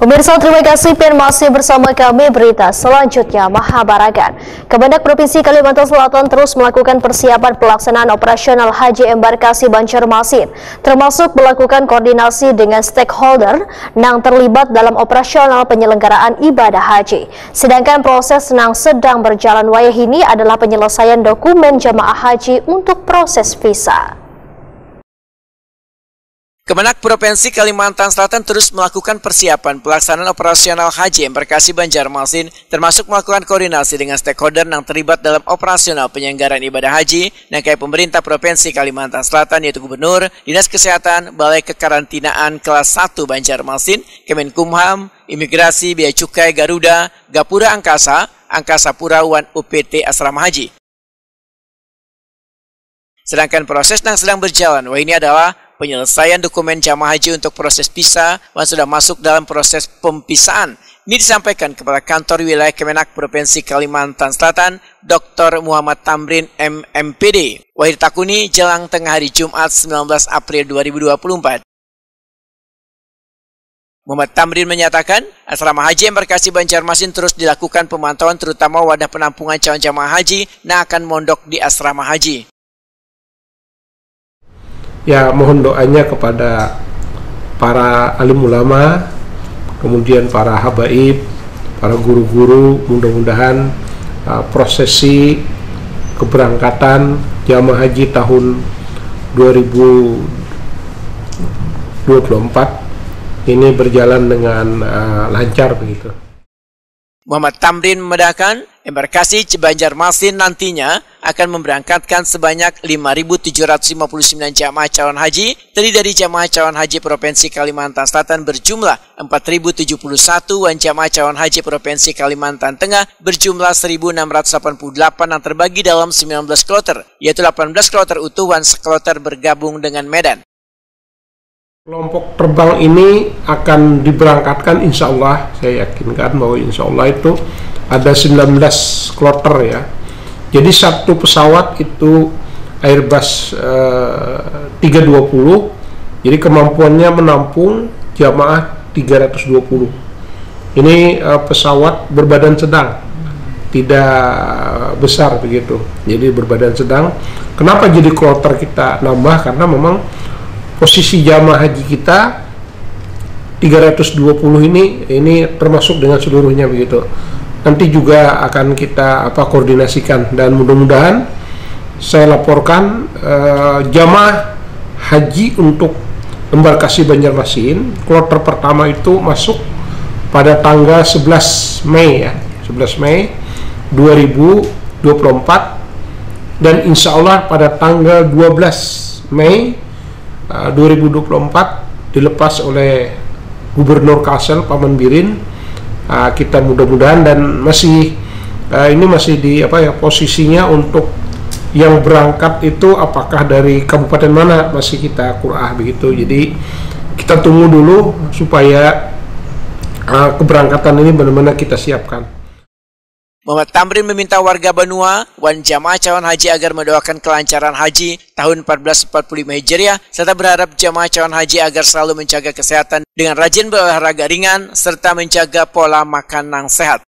Pemirsa, terima kasih masih bersama kami. Berita selanjutnya, Mahabaragan. Kemendak Provinsi Kalimantan Selatan terus melakukan persiapan pelaksanaan operasional haji embarkasi Banjarmasin, termasuk melakukan koordinasi dengan stakeholder yang terlibat dalam operasional penyelenggaraan ibadah haji. Sedangkan proses yang sedang berjalan wayah ini adalah penyelesaian dokumen jamaah haji untuk proses visa. Kemendak Provinsi Kalimantan Selatan terus melakukan persiapan pelaksanaan operasional haji embarkasi Banjarmasin, termasuk melakukan koordinasi dengan stakeholder yang terlibat dalam operasional penyelenggaraan ibadah haji yang pemerintah Provinsi Kalimantan Selatan, yaitu Gubernur, Dinas Kesehatan, Balai Kekarantinaan Kelas 1 Banjarmasin, Kemenkumham, Imigrasi, Bea Cukai, Garuda, Gapura Angkasa, Angkasa Pura, Wan UPT Asrama Haji. Sedangkan proses yang sedang berjalan, ini adalah penyelesaian dokumen jamaah haji untuk proses visa yang sudah masuk dalam proses pempisaan. Ini disampaikan Kepala Kantor Wilayah Kemenak Provinsi Kalimantan Selatan, Dr. Muhammad Tamrin MMPD, Wahid Takuni, jelang tengah hari Jumat 19 April 2024. Muhammad Tamrin menyatakan, asrama haji embarkasi Banjarmasin terus dilakukan pemantauan terutama wadah penampungan calon jamaah haji yang akan mondok di asrama haji. Ya, mohon doanya kepada para alim ulama, kemudian para habaib, para guru-guru, mudah-mudahan prosesi keberangkatan jamaah haji tahun 2024 ini berjalan dengan lancar begitu. Muhammad Tamrin membedakan, embarkasi Banjarmasin nantinya akan memberangkatkan sebanyak 5.759 jamaah calon haji, terdiri dari jamaah calon haji Provinsi Kalimantan Selatan berjumlah 4.071 dan jamaah calon haji Provinsi Kalimantan Tengah berjumlah 1.688 yang terbagi dalam 19 kloter, yaitu 18 kloter utuh dan sekloter bergabung dengan Medan. Kelompok terbang ini akan diberangkatkan insya Allah, saya yakinkan bahwa insya Allah itu ada 19 kloter ya. Jadi satu pesawat itu Airbus 320, jadi kemampuannya menampung jamaah 320. Ini pesawat berbadan sedang, tidak besar begitu, jadi berbadan sedang. Kenapa jadi kloter kita nambah? Karena memang posisi jamaah haji kita 320 ini termasuk dengan seluruhnya begitu. Nanti juga akan kita koordinasikan dan mudah-mudahan saya laporkan jamaah haji untuk embarkasi Banjarmasin kloter pertama itu masuk pada tanggal 11 Mei ya, 11 Mei 2024 dan insya Allah pada tanggal 12 Mei 2024 dilepas oleh Gubernur Kalsel Paman Birin. Kita mudah-mudahan dan ini masih di posisinya untuk yang berangkat itu apakah dari kabupaten mana masih kita qur'ah begitu. Jadi kita tunggu dulu supaya keberangkatan ini benar-benar kita siapkan. Muhammad Tamrin meminta warga Banua dan jamaah calon haji agar mendoakan kelancaran haji tahun 1445 Hijriah serta berharap jamaah calon haji agar selalu menjaga kesehatan dengan rajin berolahraga ringan serta menjaga pola makan yang sehat.